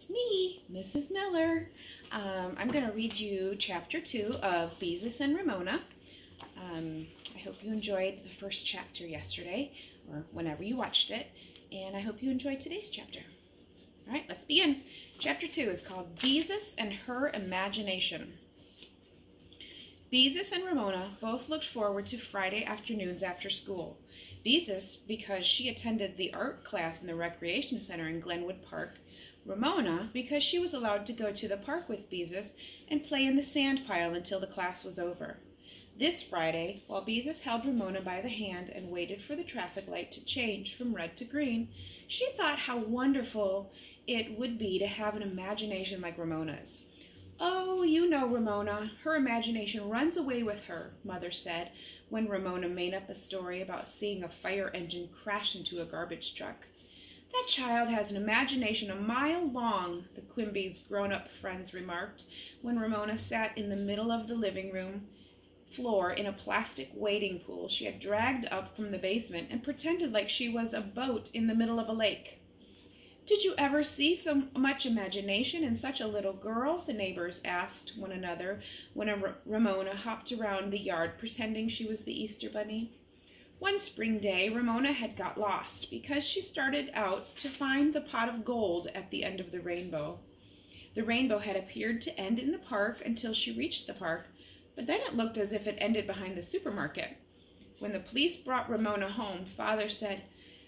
It's me, Mrs. Miller. I'm going to read you Chapter 2 of Beezus and Ramona. I hope you enjoyed the first chapter yesterday, or whenever you watched it, and I hope you enjoyed today's chapter. All right, let's begin. Chapter 2 is called Beezus and Her Imagination. Beezus and Ramona both looked forward to Friday afternoons after school. Beezus, because she attended the art class in the recreation center in Glenwood Park. Ramona, because she was allowed to go to the park with Beezus and play in the sand pile until the class was over. This Friday, while Beezus held Ramona by the hand and waited for the traffic light to change from red to green, she thought how wonderful it would be to have an imagination like Ramona's. "Oh, you know Ramona, her imagination runs away with her," Mother said when Ramona made up a story about seeing a fire engine crash into a garbage truck. "That child has an imagination a mile long," the Quimby's grown-up friends remarked when Ramona sat in the middle of the living room floor in a plastic wading pool she had dragged up from the basement and pretended like she was a boat in the middle of a lake. "Did you ever see so much imagination in such a little girl?" the neighbors asked one another when Ramona hopped around the yard pretending she was the Easter Bunny. One spring day, Ramona had got lost because she started out to find the pot of gold at the end of the rainbow. The rainbow had appeared to end in the park until she reached the park, but then it looked as if it ended behind the supermarket. When the police brought Ramona home, Father said,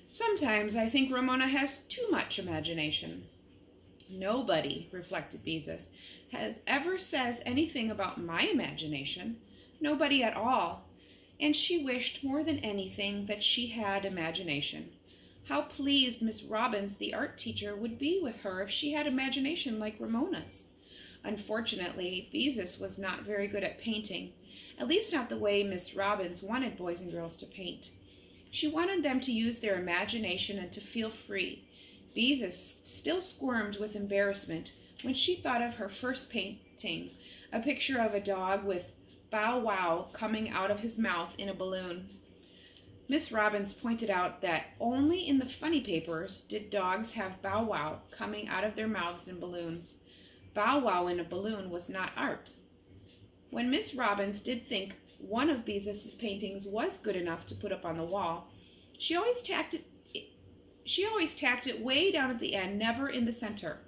"Sometimes I think Ramona has too much imagination." "Nobody," reflected Beezus, ever says anything about my imagination. Nobody at all. And she wished more than anything that she had imagination. How pleased Miss Robbins, the art teacher, would be with her if she had imagination like Ramona's. Unfortunately, Beezus was not very good at painting, at least not the way Miss Robbins wanted boys and girls to paint. She wanted them to use their imagination and to feel free. Beezus still squirmed with embarrassment when she thought of her first painting, a picture of a dog with "Bow Wow" coming out of his mouth in a balloon. Miss Robbins pointed out that only in the funny papers did dogs have bow wow coming out of their mouths in balloons. Bow wow in a balloon was not art. When Miss Robbins did think one of Beezus's paintings was good enough to put up on the wall, she always tacked it way down at the end, never in the center.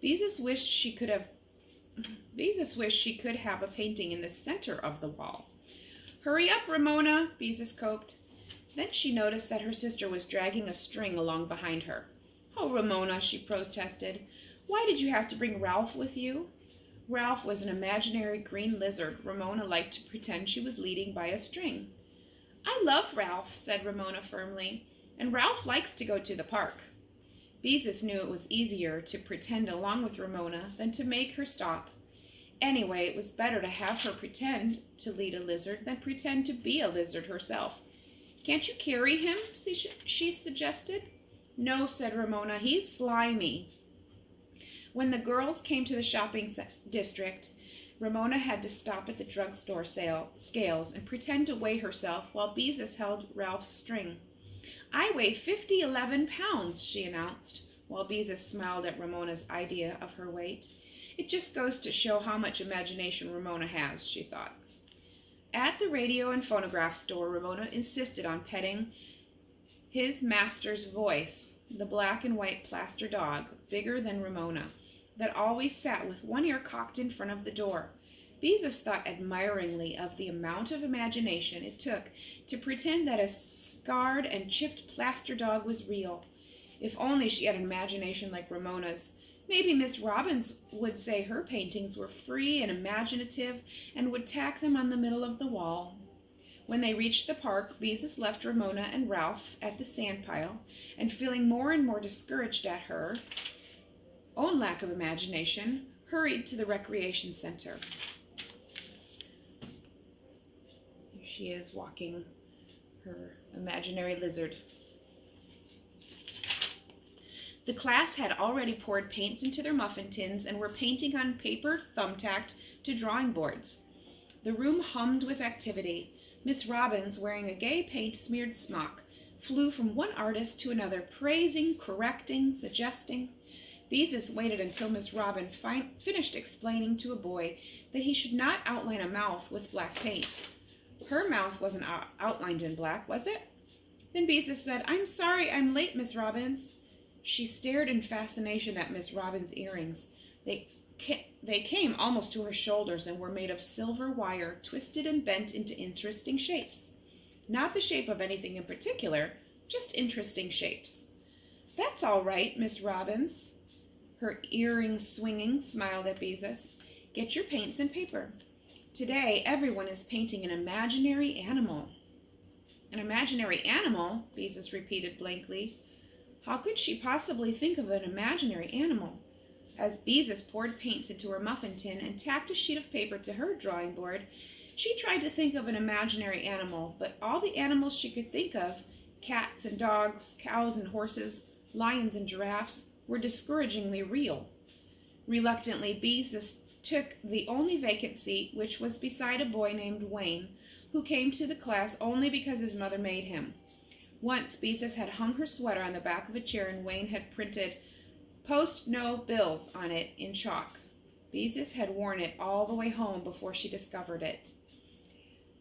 Beezus wished she could have a painting in the center of the wall. "Hurry up, Ramona," Beezus coaxed. Then she noticed that her sister was dragging a string along behind her. "Oh, Ramona," she protested, "why did you have to bring Ralph with you?" Ralph was an imaginary green lizard Ramona liked to pretend she was leading by a string. "I love Ralph," said Ramona firmly, "and Ralph likes to go to the park." Beezus knew it was easier to pretend along with Ramona than to make her stop. Anyway, it was better to have her pretend to lead a lizard than pretend to be a lizard herself. "Can't you carry him?" she suggested. "No," said Ramona, "he's slimy." When the girls came to the shopping district, Ramona had to stop at the drugstore scales and pretend to weigh herself while Beezus held Ralph's string. "I weigh 11 pounds, she announced, while Beezus smiled at Ramona's idea of her weight. "It just goes to show how much imagination Ramona has," she thought. At the radio and phonograph store, Ramona insisted on petting his master's Voice, the black and white plaster dog, bigger than Ramona, that always sat with one ear cocked in front of the door. Beezus thought admiringly of the amount of imagination it took to pretend that a scarred and chipped plaster dog was real. If only she had an imagination like Ramona's. Maybe Miss Robbins would say her paintings were free and imaginative and would tack them on the middle of the wall. When they reached the park, Beezus left Ramona and Ralph at the sand pile, and feeling more and more discouraged at her own lack of imagination, hurried to the recreation center. Here she is walking her imaginary lizard. The class had already poured paints into their muffin tins and were painting on paper thumbtacked to drawing boards. The room hummed with activity. Miss Robbins, wearing a gay paint-smeared smock, flew from one artist to another, praising, correcting, suggesting. Beezus waited until Miss Robin finished explaining to a boy that he should not outline a mouth with black paint. Her mouth wasn't outlined in black, was it? Then Beezus said, "I'm sorry I'm late, Miss Robbins." She stared in fascination at Miss Robin's earrings. They came almost to her shoulders and were made of silver wire, twisted and bent into interesting shapes. Not the shape of anything in particular, just interesting shapes. "That's all right, Miss Robbins." Her earrings swinging, smiled at Beezus. "Get your paints and paper. Today, everyone is painting an imaginary animal." "An imaginary animal?" Beezus repeated blankly. How could she possibly think of an imaginary animal? As Beezus poured paints into her muffin tin and tacked a sheet of paper to her drawing board, she tried to think of an imaginary animal, but all the animals she could think of, cats and dogs, cows and horses, lions and giraffes, were discouragingly real. Reluctantly, Beezus took the only vacant seat, which was beside a boy named Wayne, who came to the class only because his mother made him. Once, Beezus had hung her sweater on the back of a chair and Wayne had printed "Post no bills" on it in chalk. Beezus had worn it all the way home before she discovered it.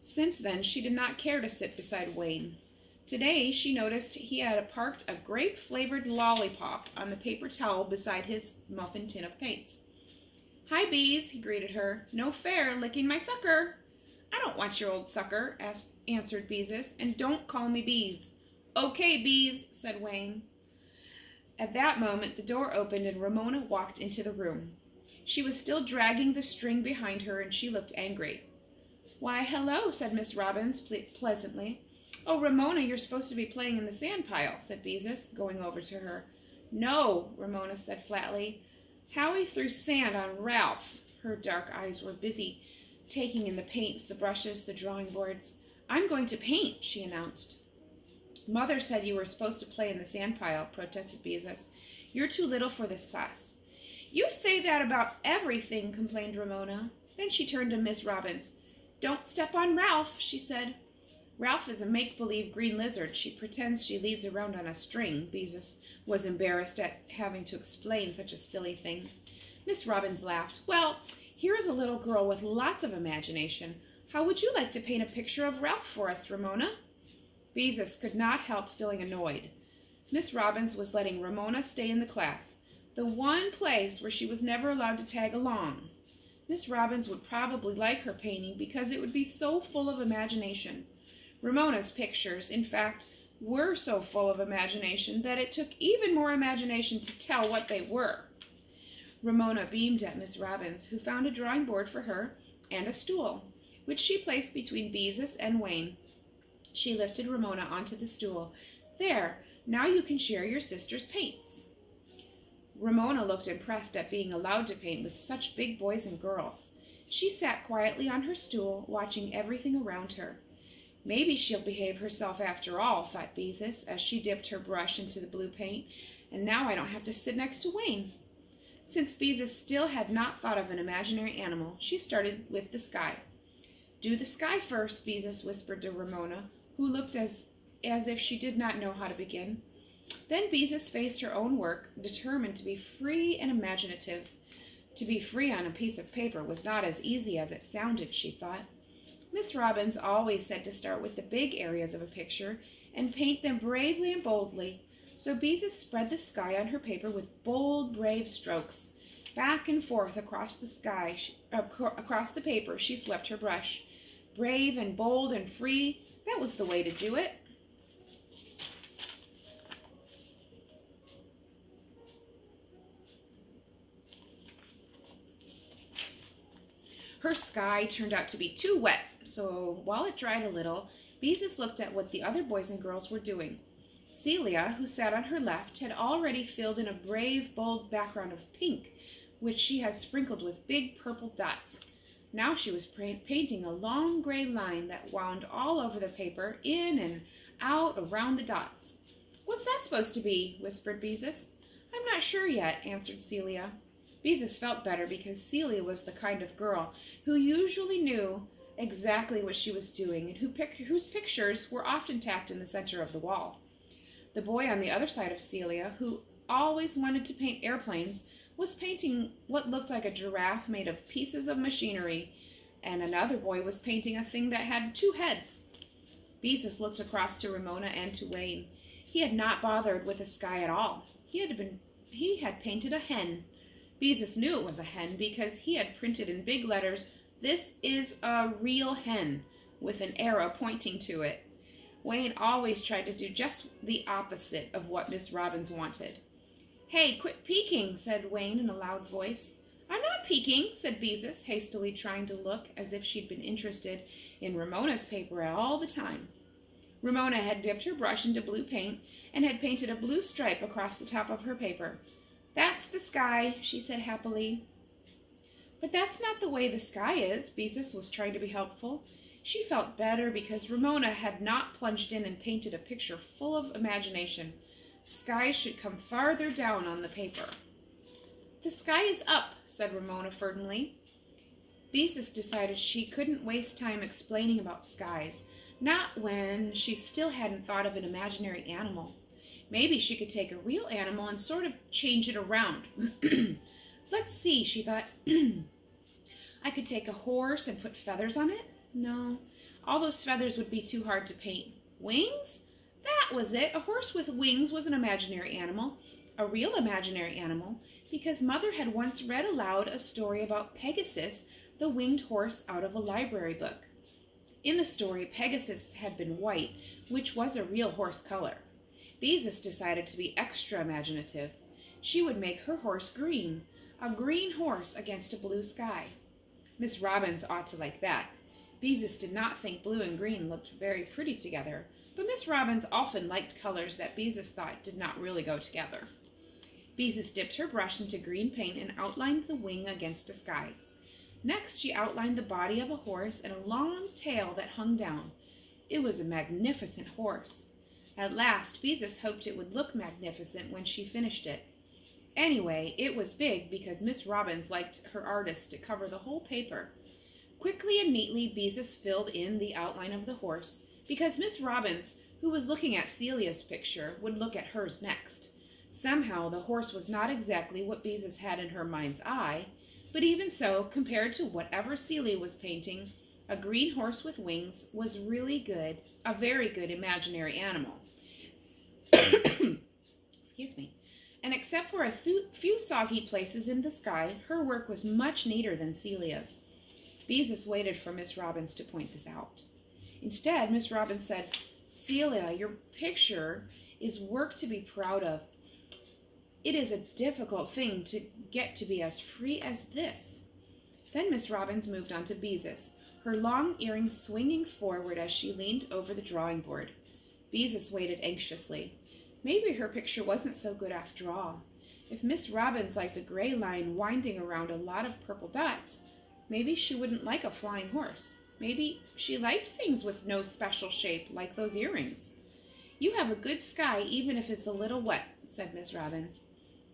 Since then, she did not care to sit beside Wayne. Today, she noticed he had parked a grape-flavored lollipop on the paper towel beside his muffin tin of paints. "Hi, Bees," he greeted her. "No fair licking my sucker." "I don't want your old sucker," answered Beezus, "and don't call me Bees." "Okay, Bees," said Wayne. At that moment, the door opened and Ramona walked into the room. She was still dragging the string behind her, and she looked angry. "Why, hello," said Miss Robbins pleasantly. "Oh, Ramona, you're supposed to be playing in the sand pile," said Beezus, going over to her. "No," Ramona said flatly. "Howie threw sand on Ralph." Her dark eyes were busy taking in the paints, the brushes, the drawing boards. "I'm going to paint," she announced. "Mother said you were supposed to play in the sand pile," protested Beezus. "You're too little for this class." "You say that about everything," complained Ramona. Then she turned to Miss Robbins. "Don't step on Ralph," she said. "Ralph is a make-believe green lizard. She pretends she leads around on a string." Beezus was embarrassed at having to explain such a silly thing. Miss Robbins laughed. "Well, here is a little girl with lots of imagination. How would you like to paint a picture of Ralph for us, Ramona?" Beezus could not help feeling annoyed. Miss Robbins was letting Ramona stay in the class, the one place where she was never allowed to tag along. Miss Robbins would probably like her painting because it would be so full of imagination. Ramona's pictures, in fact, were so full of imagination that it took even more imagination to tell what they were. Ramona beamed at Miss Robbins, who found a drawing board for her and a stool, which she placed between Beezus and Wayne. She lifted Ramona onto the stool. "There, now you can share your sister's paints." Ramona looked impressed at being allowed to paint with such big boys and girls. She sat quietly on her stool, watching everything around her. "Maybe she'll behave herself after all," thought Beezus, as she dipped her brush into the blue paint, "and now I don't have to sit next to Wayne." Since Beezus still had not thought of an imaginary animal, she started with the sky. "Do the sky first," Beezus whispered to Ramona, who looked as if she did not know how to begin. Then Beezus faced her own work, determined to be free and imaginative. To be free on a piece of paper was not as easy as it sounded, she thought. Miss Robbins always said to start with the big areas of a picture and paint them bravely and boldly, so Beezus spread the sky on her paper with bold, brave strokes. Back and forth across the paper she swept her brush. Brave and bold and free, that was the way to do it. Her sky turned out to be too wet, so while it dried a little, Beezus looked at what the other boys and girls were doing. Celia, who sat on her left, had already filled in a brave, bold background of pink, which she had sprinkled with big purple dots. Now she was painting a long gray line that wound all over the paper, in and out around the dots. "What's that supposed to be?" whispered Beezus. "I'm not sure yet," answered Celia. Beezus felt better because Celia was the kind of girl who usually knew exactly what she was doing and whose pictures were often tacked in the center of the wall. The boy on the other side of Celia, who always wanted to paint airplanes, was painting what looked like a giraffe made of pieces of machinery, and another boy was painting a thing that had 2 heads. Beezus looked across to Ramona and to Wayne. He had not bothered with the sky at all. He had painted a hen. Beezus knew it was a hen because he had printed in big letters, "This is a real hen," with an arrow pointing to it. Wayne always tried to do just the opposite of what Miss Robbins wanted. "Hey, quit peeking," said Wayne in a loud voice. "I'm not peeking," said Beezus, hastily trying to look as if she'd been interested in Ramona's paper all the time. Ramona had dipped her brush into blue paint and had painted a blue stripe across the top of her paper. "That's the sky," she said happily. "But that's not the way the sky is," Beezus was trying to be helpful. She felt better because Ramona had not plunged in and painted a picture full of imagination. Sky should come farther down on the paper. "The sky is up," said Ramona fervently. Beezus decided she couldn't waste time explaining about skies, not when she still hadn't thought of an imaginary animal. Maybe she could take a real animal and sort of change it around. "Let's see," she thought. "I could take a horse and put feathers on it. No, all those feathers would be too hard to paint. Wings? That was it. A horse with wings was an imaginary animal, a real imaginary animal, because Mother had once read aloud a story about Pegasus, the winged horse, out of a library book. In the story, Pegasus had been white, which was a real horse color. Beezus decided to be extra imaginative. She would make her horse green, a green horse against a blue sky. Miss Robbins ought to like that. Beezus did not think blue and green looked very pretty together, but Miss Robbins often liked colors that Beezus thought did not really go together. Beezus dipped her brush into green paint and outlined the wing against a sky. Next, she outlined the body of a horse and a long tail that hung down. It was a magnificent horse. At last, Beezus hoped it would look magnificent when she finished it. Anyway, it was big because Miss Robbins liked her artist to cover the whole paper. Quickly and neatly, Beezus filled in the outline of the horse, because Miss Robbins, who was looking at Celia's picture, would look at hers next. Somehow, the horse was not exactly what Beezus had in her mind's eye, but even so, compared to whatever Celia was painting, a green horse with wings was really good, a very good imaginary animal. Excuse me. And except for a few soggy places in the sky, her work was much neater than Celia's. Beezus waited for Miss Robbins to point this out. Instead, Miss Robbins said, "Celia, your picture is work to be proud of. It is a difficult thing to get to be as free as this." Then Miss Robbins moved on to Beezus, her long earrings swinging forward as she leaned over the drawing board. Beezus waited anxiously. Maybe her picture wasn't so good after all. If Miss Robbins liked a gray line winding around a lot of purple dots, maybe she wouldn't like a flying horse. Maybe she liked things with no special shape, like those earrings. "You have a good sky, even if it's a little wet," said Miss Robbins.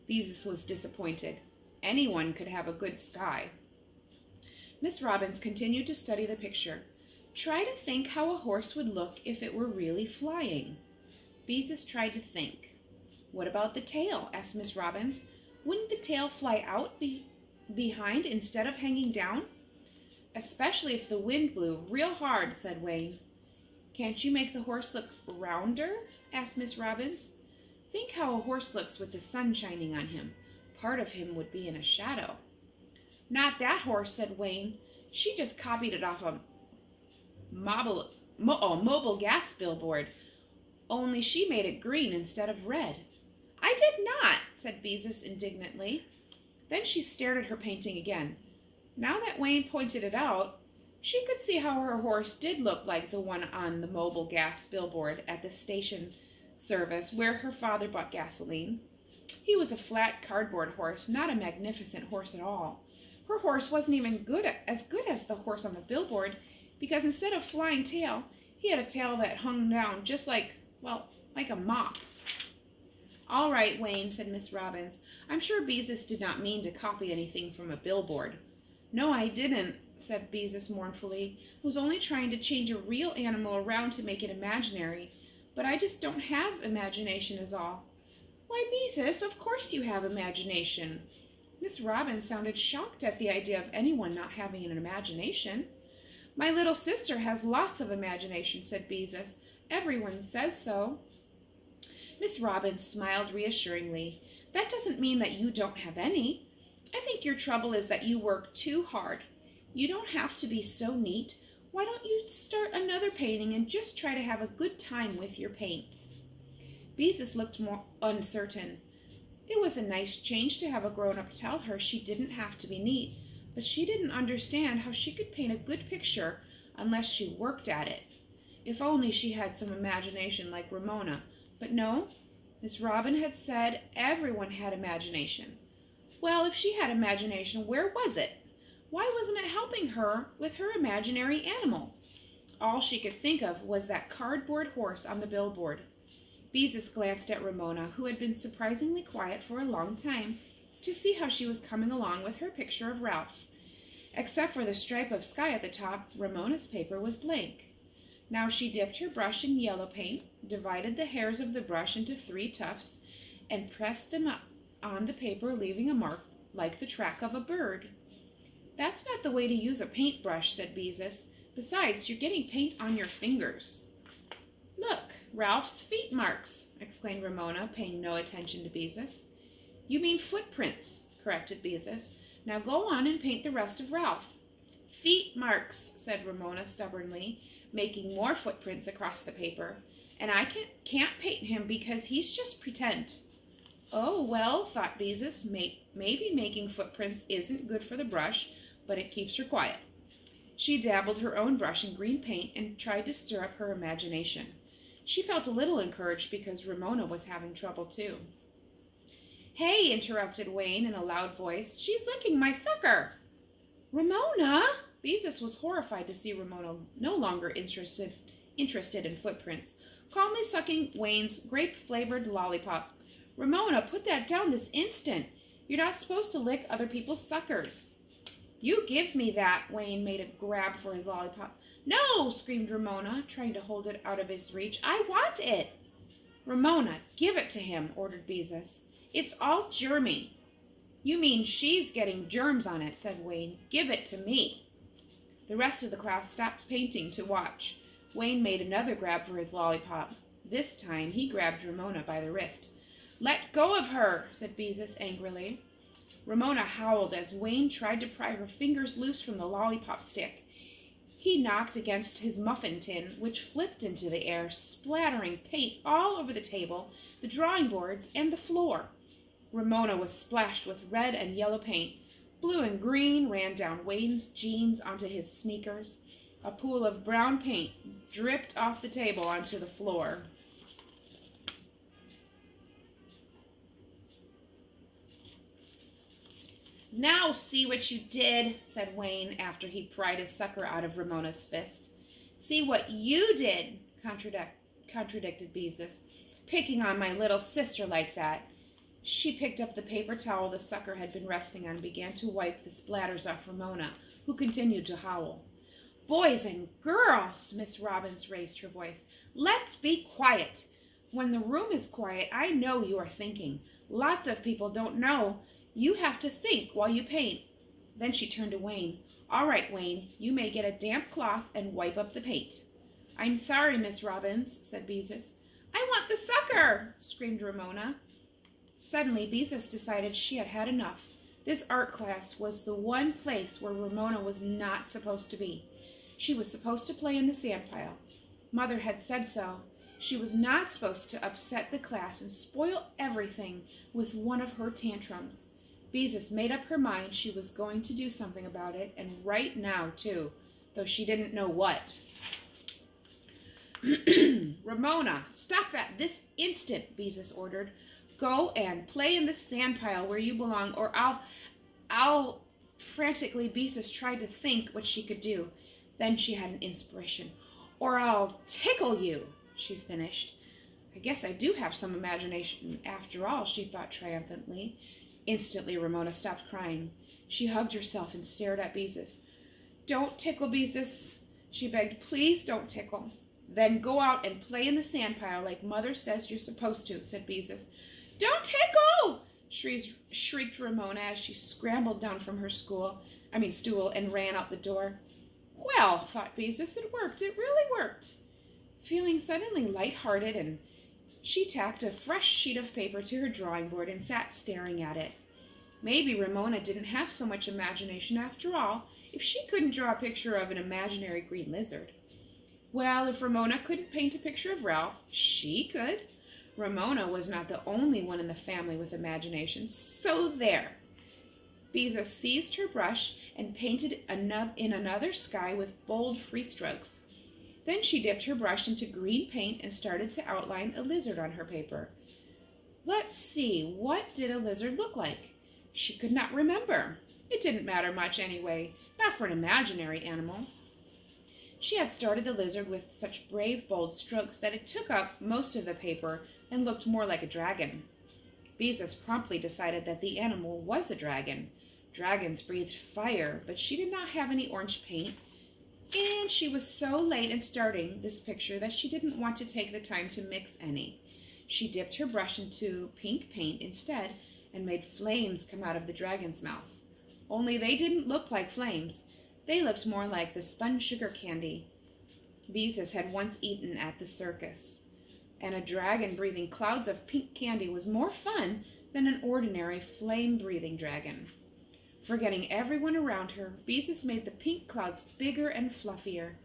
Beezus was disappointed. Anyone could have a good sky. Miss Robbins continued to study the picture. "Try to think how a horse would look if it were really flying." Beezus tried to think. "What about the tail?" asked Miss Robbins. "Wouldn't the tail fly out behind instead of hanging down?" "Especially if the wind blew real hard," said Wayne. "Can't you make the horse look rounder?" asked Miss Robbins. "Think how a horse looks with the sun shining on him. Part of him would be in a shadow." "Not that horse," said Wayne. "She just copied it off a mobile gas billboard, only she made it green instead of red." "I did not," said Beezus indignantly. Then she stared at her painting again. Now that Wayne pointed it out, she could see how her horse did look like the one on the mobile gas billboard at the station service where her father bought gasoline. He was a flat cardboard horse, not a magnificent horse at all. Her horse wasn't even as good as the horse on the billboard, because instead of flying tail, he had a tail that hung down just like a mop. "All right, Wayne," said Miss Robbins. "I'm sure Beezus did not mean to copy anything from a billboard." "No, I didn't," said Beezus mournfully. "I was only trying to change a real animal around to make it imaginary, but I just don't have imagination is all." Why, Beezus, of course you have imagination. Miss Robin sounded shocked at the idea of anyone not having an imagination. My little sister has lots of imagination, said Beezus. Everyone says so. Miss Robin smiled reassuringly. That doesn't mean that you don't have any. I think your trouble is that you work too hard. You don't have to be so neat. Why don't you start another painting and just try to have a good time with your paints? Beezus looked more uncertain. It was a nice change to have a grown-up tell her she didn't have to be neat, but she didn't understand how she could paint a good picture unless she worked at it. If only she had some imagination like Ramona. But no, Miss Robin had said everyone had imagination. Well, if she had imagination, where was it? Why wasn't it helping her with her imaginary animal? All she could think of was that cardboard horse on the billboard. Beezus glanced at Ramona, who had been surprisingly quiet for a long time, to see how she was coming along with her picture of Ralph. Except for the stripe of sky at the top, Ramona's paper was blank. Now she dipped her brush in yellow paint, divided the hairs of the brush into 3 tufts, and pressed them up on the paper, leaving a mark like the track of a bird. That's not the way to use a paintbrush, said Beezus. Besides, you're getting paint on your fingers. Look, Ralph's feet marks, exclaimed Ramona, paying no attention to Beezus. You mean footprints, corrected Beezus. Now go on and paint the rest of Ralph. Feet marks, said Ramona stubbornly, making more footprints across the paper. And I can't paint him because he's just pretend. Oh, well, thought Beezus, maybe making footprints isn't good for the brush, but it keeps her quiet. She dabbled her own brush in green paint and tried to stir up her imagination. She felt a little encouraged because Ramona was having trouble too. Hey, interrupted Wayne in a loud voice, she's licking my sucker. Ramona! Beezus was horrified to see Ramona no longer interested in footprints, calmly sucking Wayne's grape-flavored lollipop. Ramona, put that down this instant. You're not supposed to lick other people's suckers. You give me that. Wayne made a grab for his lollipop. No, screamed Ramona, trying to hold it out of his reach. I want it. Ramona, give it to him, ordered Beezus. It's all germy. You mean she's getting germs on it, said Wayne. Give it to me. The rest of the class stopped painting to watch. Wayne made another grab for his lollipop. This time he grabbed Ramona by the wrist. Let go of her, said Beezus angrily. Ramona howled as Wayne tried to pry her fingers loose from the lollipop stick. He knocked against his muffin tin, which flipped into the air, splattering paint all over the table, the drawing boards, and the floor. Ramona was splashed with red and yellow paint. Blue and green ran down Wayne's jeans onto his sneakers. A pool of brown paint dripped off the table onto the floor. Now see what you did, said Wayne after he pried his sucker out of Ramona's fist. See what you did, contradicted Beezus, picking on my little sister like that. She picked up the paper towel the sucker had been resting on and began to wipe the splatters off Ramona, who continued to howl. Boys and girls, Miss Robbins raised her voice, let's be quiet. When the room is quiet, I know you are thinking. Lots of people don't know. You have to think while you paint. Then she turned to Wayne. All right, Wayne, you may get a damp cloth and wipe up the paint. I'm sorry, Miss Robbins, said Beezus. I want the sucker, screamed Ramona. Suddenly, Beezus decided she had had enough. This art class was the one place where Ramona was not supposed to be. She was supposed to play in the sandpile. Mother had said so. She was not supposed to upset the class and spoil everything with one of her tantrums. Beezus made up her mind she was going to do something about it, and right now, too, though she didn't know what. Ramona, stop that this instant, Beezus ordered. Go and play in the sandpile where you belong, or I'll... Frantically, Beezus tried to think what she could do. Then she had an inspiration. Or I'll tickle you, she finished. I guess I do have some imagination after all, she thought triumphantly. Instantly, Ramona stopped crying. She hugged herself and stared at Beezus. Don't tickle, Beezus, she begged. Please don't tickle. Then go out and play in the sandpile like Mother says you're supposed to, said Beezus. Don't tickle! Shrieked Ramona as she scrambled down from her stool and ran out the door. Well, thought Beezus, it worked. It really worked. Feeling suddenly lighthearted, and she tacked a fresh sheet of paper to her drawing board and sat staring at it. Maybe Ramona didn't have so much imagination after all, if she couldn't draw a picture of an imaginary green lizard. Well, if Ramona couldn't paint a picture of Ralph, she could. Ramona was not the only one in the family with imagination, so there. Beezus seized her brush and painted in another sky with bold free strokes. Then she dipped her brush into green paint and started to outline a lizard on her paper. Let's see, what did a lizard look like? She could not remember. It didn't matter much anyway, not for an imaginary animal. She had started the lizard with such brave, bold strokes that it took up most of the paper and looked more like a dragon. Beezus promptly decided that the animal was a dragon. Dragons breathed fire, but she did not have any orange paint, and she was so late in starting this picture that she didn't want to take the time to mix any. She dipped her brush into pink paint instead and made flames come out of the dragon's mouth. Only they didn't look like flames. They looked more like the spun sugar candy Beezus had once eaten at the circus. And a dragon breathing clouds of pink candy was more fun than an ordinary flame-breathing dragon. Forgetting everyone around her, Beezus made the pink clouds bigger and fluffier.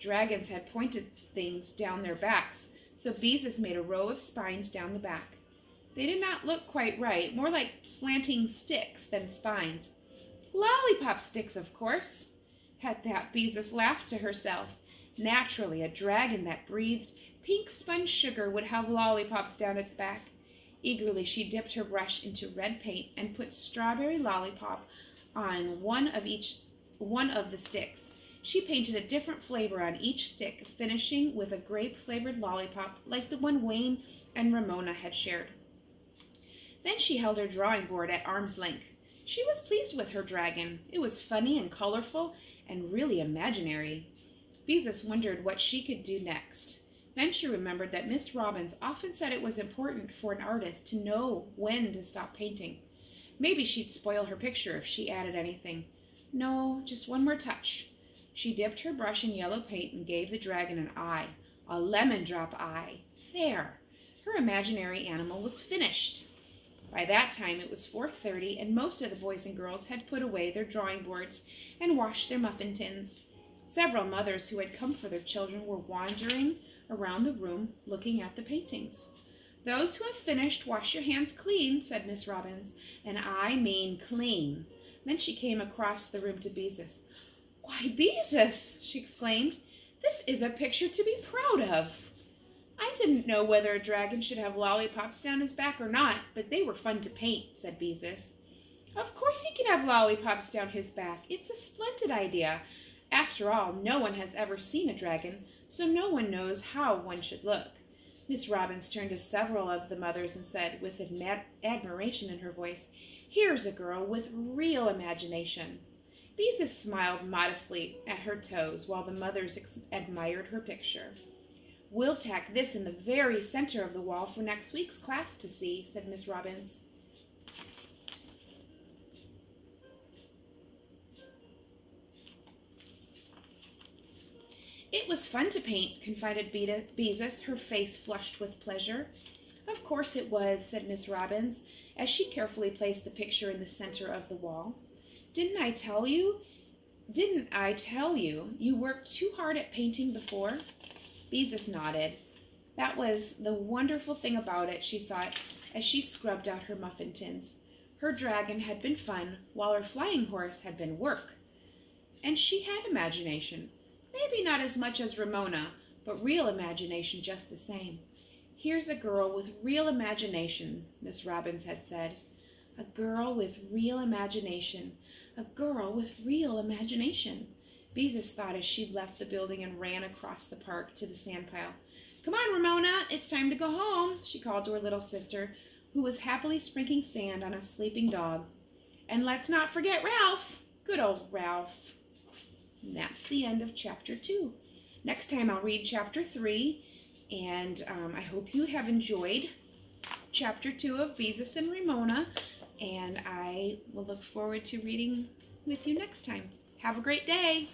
Dragons had pointed things down their backs, so Beezus made a row of spines down the back. They did not look quite right, more like slanting sticks than spines. Lollipop sticks, of course. At that, Beezus laughed to herself. Naturally, a dragon that breathed pink spun sugar would have lollipops down its back. Eagerly, she dipped her brush into red paint and put strawberry lollipop on one of the sticks. She painted a different flavor on each stick, finishing with a grape-flavored lollipop like the one Wayne and Ramona had shared. Then she held her drawing board at arm's length. She was pleased with her dragon. It was funny and colorful and really imaginary. Beezus wondered what she could do next. Then she remembered that Miss Robbins often said it was important for an artist to know when to stop painting. Maybe she'd spoil her picture if she added anything. No, just one more touch. She dipped her brush in yellow paint and gave the dragon an eye, a lemon drop eye. There! Her imaginary animal was finished. By that time it was 4:30, and most of the boys and girls had put away their drawing boards and washed their muffin tins. Several mothers who had come for their children were wandering around the room looking at the paintings. Those who have finished, wash your hands clean, said Miss Robbins, and I mean clean. Then she came across the room to Beezus. Why, Beezus, she exclaimed, this is a picture to be proud of. I didn't know whether a dragon should have lollipops down his back or not, but they were fun to paint, said Beezus. Of course he can have lollipops down his back. It's a splendid idea. After all, no one has ever seen a dragon, so no one knows how one should look. Miss Robbins turned to several of the mothers and said, with admiration in her voice, here's a girl with real imagination. Beezus smiled modestly at her toes while the mothers admired her picture. We'll tack this in the very center of the wall for next week's class to see, said Miss Robbins. It was fun to paint, confided Beezus, her face flushed with pleasure. Of course it was, said Miss Robbins, as she carefully placed the picture in the center of the wall. Didn't I tell you you worked too hard at painting before? Beezus nodded. That was the wonderful thing about it, she thought, as she scrubbed out her muffin tins. Her dragon had been fun, while her flying horse had been work. And she had imagination. Maybe not as much as Ramona, but real imagination just the same. Here's a girl with real imagination, Miss Robbins had said. A girl with real imagination. A girl with real imagination. Beezus thought as she left the building and ran across the park to the sandpile. Come on, Ramona, it's time to go home, she called to her little sister, who was happily sprinkling sand on a sleeping dog. And let's not forget Ralph. Good old Ralph. And that's the end of chapter 2. Next time I'll read chapter 3, and I hope you have enjoyed Chapter 2 of Beezus and Ramona, and I will look forward to reading with you next time. Have a great day!